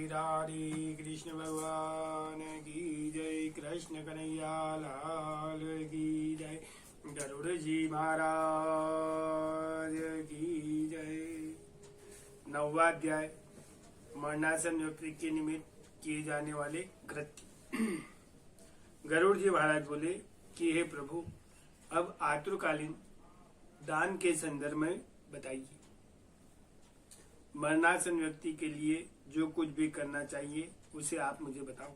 राधे कृष्ण भगवान की जय। कृष्ण कन्हैया लाल की जय। गरुड़ जी महाराज की जय। 9वां अध्याय मरणासन व्यक्ति के निमित्त किए जाने वाले कृत्य। गरुड़ जी महाराज बोले कि हे प्रभु, अब आतुरकालीन दान के संदर्भ में बताइए। मरणासन व्यक्ति के लिए जो कुछ भी करना चाहिए उसे आप मुझे बताओ।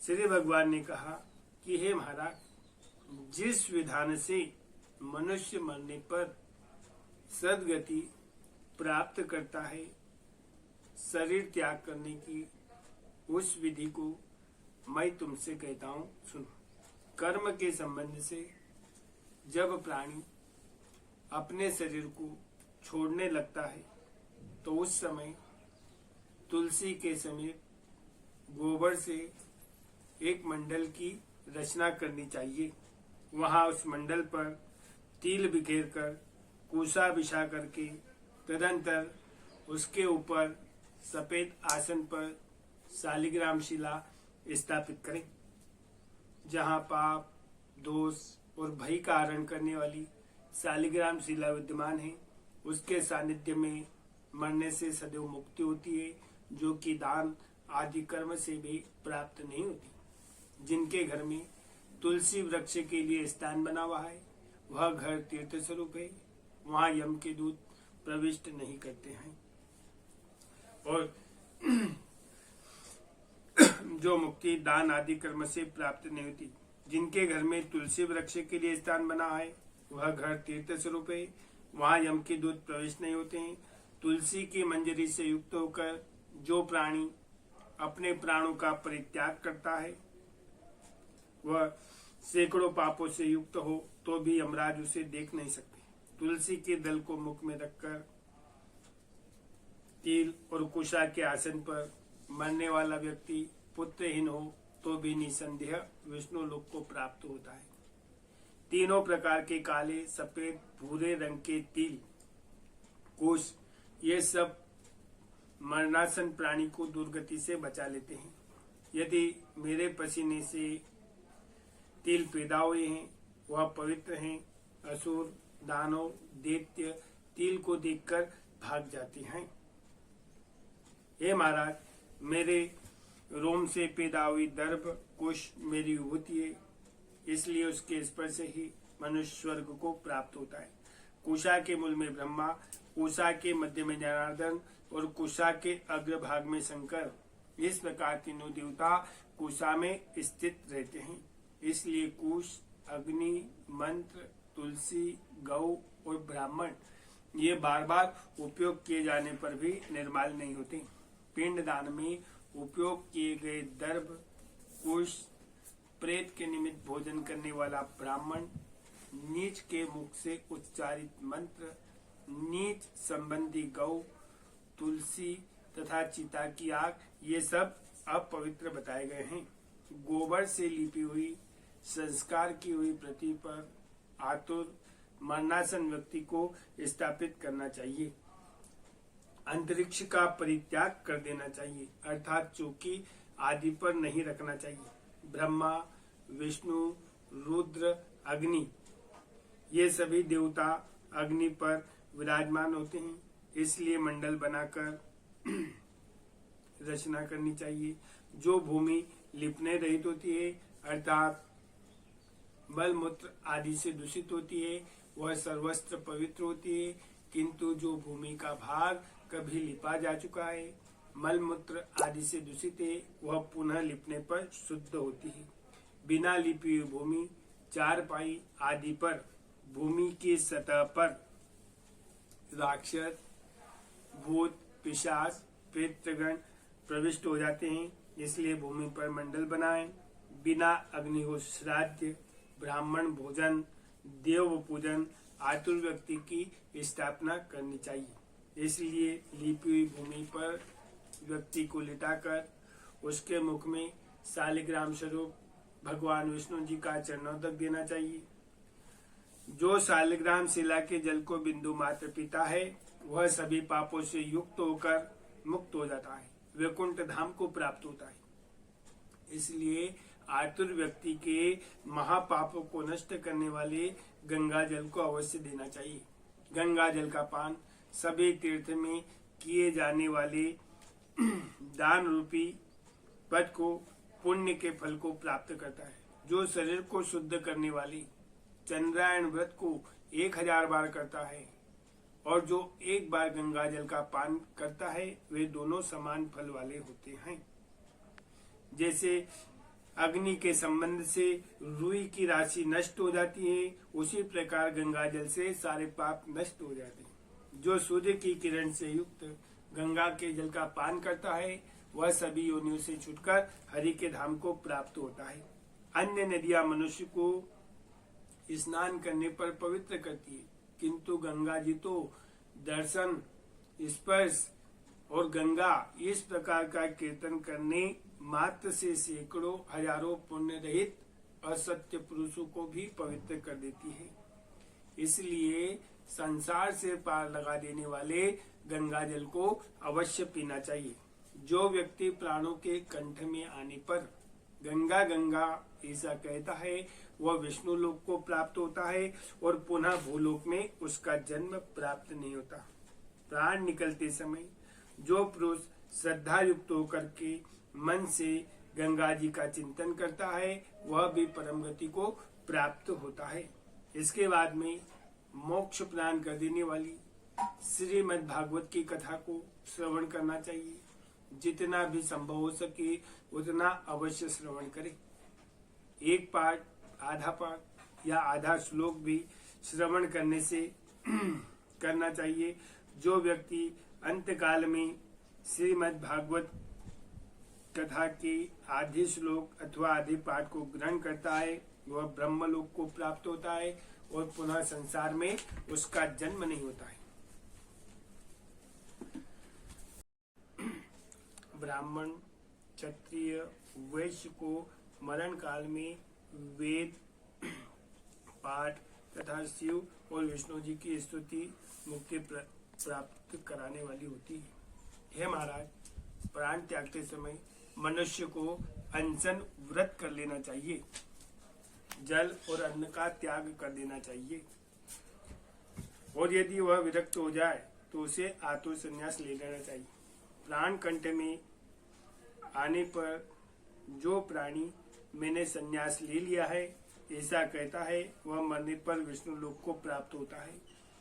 श्री भगवान ने कहा कि हे महाराज, जिस विधान से मनुष्य मरने पर सद्गति प्राप्त करता है, शरीर त्याग करने की उस विधि को मैं तुमसे कहता हूं, सुनो। कर्म के संबंध से जब प्राणी अपने शरीर को छोड़ने लगता है तो उस समय तुलसी के समीप गोबर से एक मंडल की रचना करनी चाहिए। वहां उस मंडल पर तिल बिखेर कर कुसा बिछा करके तदंतर उसके ऊपर सफेद आसन पर शालिग्राम शिला स्थापित करें। जहां पाप, दोष और भय का हरण करने वाली शालिग्राम शिला विद्यमान है, उसके सानिध्य में मरने से सदैव मुक्ति होती है, जो कि दान आदि कर्म से भी प्राप्त नहीं होती। जिनके घर में तुलसी वृक्ष के लिए स्थान बना हुआ है, वह घर तीर्थ स्वरूप है। वहां यम के दूत प्रविष्ट नहीं करते हैं। और जो मुक्ति दान आदि कर्म से प्राप्त नहीं होती, जिनके घर में तुलसी वृक्ष के लिए स्थान बना है, वह घर तीर्थ स्वरूप है। वहां यम के दूत प्रवेश नहीं होते हैं। तुलसी की मंजरी से युक्त होकर जो प्राणी अपने प्राणों का परित्याग करता है, वह सैकड़ों पापों से युक्त हो तो भी यमराज उसे देख नहीं सकते। तुलसी के दल को मुख में रखकर तिल और कुशा के आसन पर मरने वाला व्यक्ति पुत्रहीन हो तो भी निसंदेह विष्णु लोक को प्राप्त होता है। तीनों प्रकार के काले, सफेद, भूरे रंग के तिल, कुश, ये सब मरणासन प्राणी को दुर्गति से बचा लेते हैं। यदि मेरे पसीने से तिल पैदा हुए हैं, वह पवित्र हैं। असुर, दानव, दैत्य तिल को देखकर भाग जाते हैं। हे महाराज, मेरे रोम से पैदा हुई दर्भ कुश मेरी विभूति है, इसलिए उसके स्पर्श से ही मनुष्य स्वर्ग को प्राप्त होता है। कुशा के मूल में ब्रह्मा, कुशा के मध्य में जनार्दन और कुशा के अग्रभाग में शंकर, इस प्रकार तीनों देवता कुशा में स्थित रहते हैं। इसलिए कुश, अग्नि, मंत्र, तुलसी, गौ और ब्राह्मण ये बार बार उपयोग किए जाने पर भी निर्माल नहीं होते। पिंड दान में उपयोग किए गए दर्भ, कुश, प्रेत के निमित्त भोजन करने वाला ब्राह्मण, नीच के मुख से उच्चारित मंत्र, नीच संबंधी गौ, तुलसी तथा चिता की आग, ये सब अपवित्र बताए गए हैं। गोबर से लिपी हुई संस्कार की हुई पृथ्वी पर आतुर मरणासन व्यक्ति को स्थापित करना चाहिए। अंतरिक्ष का परित्याग कर देना चाहिए, अर्थात चौकी आदि पर नहीं रखना चाहिए। ब्रह्मा, विष्णु, रुद्र, अग्नि, ये सभी देवता अग्नि पर विराजमान होते हैं। इसलिए मंडल बनाकर रचना करनी चाहिए। जो भूमि लिपने रहित होती है, अर्थात मल मूत्र आदि से दूषित होती है, वह सर्वस्त्र पवित्र होती है। किंतु जो भूमि का भाग कभी लिपा जा चुका है, मल मूत्र आदि से दूषित है, वह पुनः लिपने पर शुद्ध होती है। बिना लिपी हुई भूमि, चारपाई आदि पर भूमि की सतह पर राक्षस, भूत, पिशाच, प्रेतगण प्रविष्ट हो जाते हैं। इसलिए भूमि पर मंडल बनाएं। बिना अग्निहोत्र श्राद्ध, ब्राह्मण भोजन, देव पूजन, आतुर व्यक्ति की स्थापना करनी चाहिए। इसलिए लिपी हुई भूमि पर व्यक्ति को लिटाकर उसके मुख में शालिग्राम स्वरूप भगवान विष्णु जी का चरणोदक देना चाहिए। जो शालिग्राम शिला के जल को बिंदु मात्र पीता है, वह सभी पापों से युक्त होकर मुक्त हो जाता है। वैकुंठ धाम को प्राप्त होता है। इसलिए आतुर व्यक्ति के महापापों को नष्ट करने वाले गंगा जल को अवश्य देना चाहिए। गंगा जल का पान सभी तीर्थ में किए जाने वाले दान रूपी पद को पुण्य के फल को प्राप्त करता है। जो शरीर को शुद्ध करने वाली चंद्रायण व्रत को 1000 बार करता है और जो एक बार गंगा जल का पान करता है, वे दोनों समान फल वाले होते हैं। जैसे अग्नि के संबंध से रुई की राशि नष्ट हो जाती है, उसी प्रकार गंगा जल से सारे पाप नष्ट हो जाते हैं। जो सूर्य की किरण से युक्त गंगा के जल का पान करता है, वह सभी योनियों से छुटकर हरि के धाम को प्राप्त होता है। अन्य नदियां मनुष्य को स्नान करने पर पवित्र करती है, किंतु गंगा जी तो दर्शन, स्पर्श और गंगा इस प्रकार का कीर्तन करने मात्र से सैकड़ों हजारों पुण्य रहित असत्य पुरुषों को भी पवित्र कर देती है। इसलिए संसार से पार लगा देने वाले गंगा जल को अवश्य पीना चाहिए। जो व्यक्ति प्राणों के कंठ में आने पर गंगा गंगा ऐसा कहता है, वह विष्णु लोक को प्राप्त होता है और पुनः भूलोक में उसका जन्म प्राप्त नहीं होता। प्राण निकलते समय जो पुरुष श्रद्धा युक्त होकर के मन से गंगा जी का चिंतन करता है, वह भी परम गति को प्राप्त होता है। इसके बाद में मोक्ष प्रदान कर देने वाली श्रीमद् भागवत की कथा को श्रवण करना चाहिए। जितना भी संभव हो सके उतना अवश्य श्रवण करें। एक पाठ, आधा पाठ या आधा श्लोक भी श्रवण करने से करना चाहिए। जो व्यक्ति अंतकाल में श्रीमद् भागवत कथा के आधे श्लोक अथवा आधे पाठ को ग्रहण करता है, वह ब्रह्मलोक को प्राप्त होता है और पुनः संसार में उसका जन्म नहीं होता है। ब्राह्मण, क्षत्रिय, वैश्य को मरण काल में वेद पाठ तथा शिव और विष्णु जी की स्तुति मुक्ति प्राप्त कराने वाली होती है। हे महाराज, प्राण त्यागते समय मनुष्य को अनशन व्रत कर लेना चाहिए। जल और अन्न का त्याग कर देना चाहिए और यदि वह विरक्त हो जाए तो उसे आतुर संन्यास ले लेना चाहिए। प्राण कंठ में आने पर जो प्राणी मैंने संन्यास ले लिया है ऐसा कहता है, वह मरने पर विष्णु लोक को प्राप्त होता है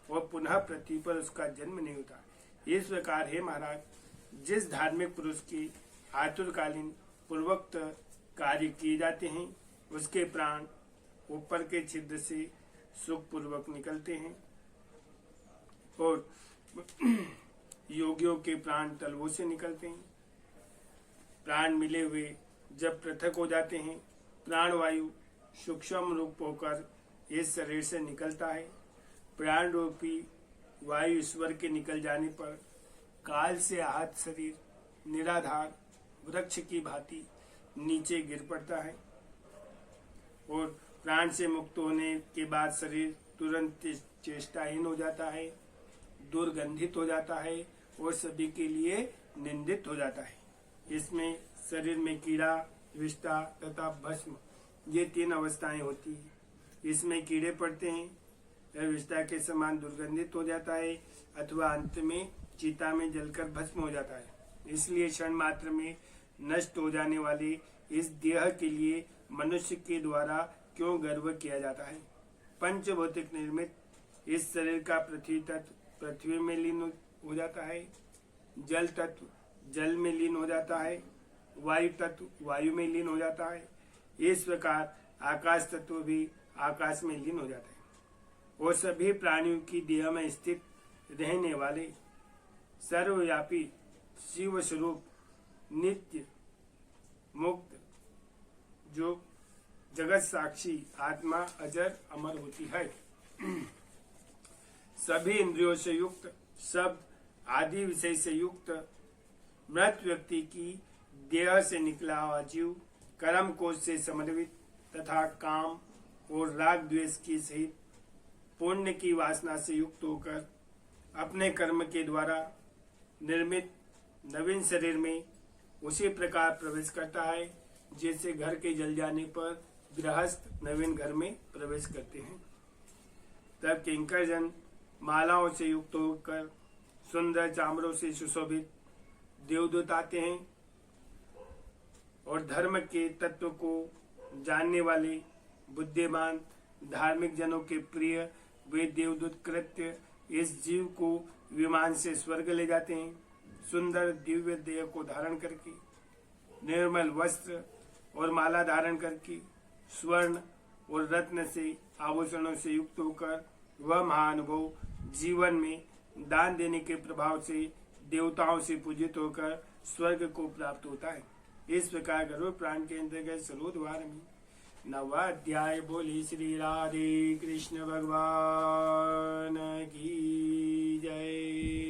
और पुनः पृथ्वी पर उसका जन्म नहीं होता। इस प्रकार है महाराज, जिस धार्मिक पुरुष के आतुरकालीन पूर्वोक्त कार्य किए जाते हैं, उसके प्राण ऊपर के छिद्र से सुख पूर्वक निकलते हैं और योगियों के प्राण तलवों से निकलते हैं। प्राण मिले हुए जब पृथक हो जाते हैं, प्राणवायु सूक्ष्म रूप होकर इस शरीर से निकलता है। प्राण रूपी वायु ईश्वर के निकल जाने पर काल से आहत शरीर निराधार वृक्ष की भांति नीचे गिर पड़ता है और प्राण से मुक्त होने के बाद शरीर तुरंत चेष्टाहीन हो जाता है, दुर्गंधित हो जाता है और सभी के लिए निंदित हो जाता है। इसमें शरीर में कीड़ा, विष्ठा तथा भस्म, ये 3 अवस्थाएं होती है। इसमें कीड़े पड़ते हैं, यह विष्ठा के समान दुर्गंधित हो जाता है अथवा अंत में चिता में जलकर भस्म हो जाता है। इसलिए क्षण मात्र में नष्ट हो जाने वाले इस देह के लिए मनुष्य के द्वारा क्यों गर्व किया जाता है। पंचभौतिक निर्मित इस शरीर का पृथ्वी तत्व पृथ्वी में लीन हो जाता है, जल तत्व जल में लीन हो जाता है, वायु तत्व वायु में लीन हो जाता है। इस प्रकार आकाश तत्व भी आकाश में लीन हो जाता है और सभी प्राणियों की देह में स्थित रहने वाले सर्वव्यापी शिव स्वरूप नित्य मुक्त जो जगत साक्षी आत्मा अजर अमर होती है। सभी इंद्रियों से युक्त, शब्द आदि विषय से युक्त मृत व्यक्ति की देह से निकला हुआ जीव कर्म कोश से समन्वित तथा काम और राग द्वेष की सहित पुण्य की वासना से युक्त होकर अपने कर्म के द्वारा निर्मित नवीन शरीर में उसी प्रकार प्रवेश करता है जैसे घर के जल जाने पर गृहस्थ नवीन घर में प्रवेश करते हैं। तब किंकर जन मालाओं से युक्त होकर सुंदर चामरों से सुशोभित देवदूत आते हैं और धर्म के तत्व को जानने वाले बुद्धिमान धार्मिक जनों के प्रिय वे देवदूत कृत्य इस जीव को विमान से स्वर्ग ले जाते हैं। सुंदर दिव्य देह को धारण करके, निर्मल वस्त्र और माला धारण करके, स्वर्ण और रत्न से आभूषणों से युक्त होकर वह महानुभव जीवन में दान देने के प्रभाव से देवताओं से पूजित होकर स्वर्ग को प्राप्त होता है। इस प्रकार गरुड़ पुराण के अंतर्गत सरोद्वार में नवाध्याय बोली श्री राधे कृष्ण भगवान की जय।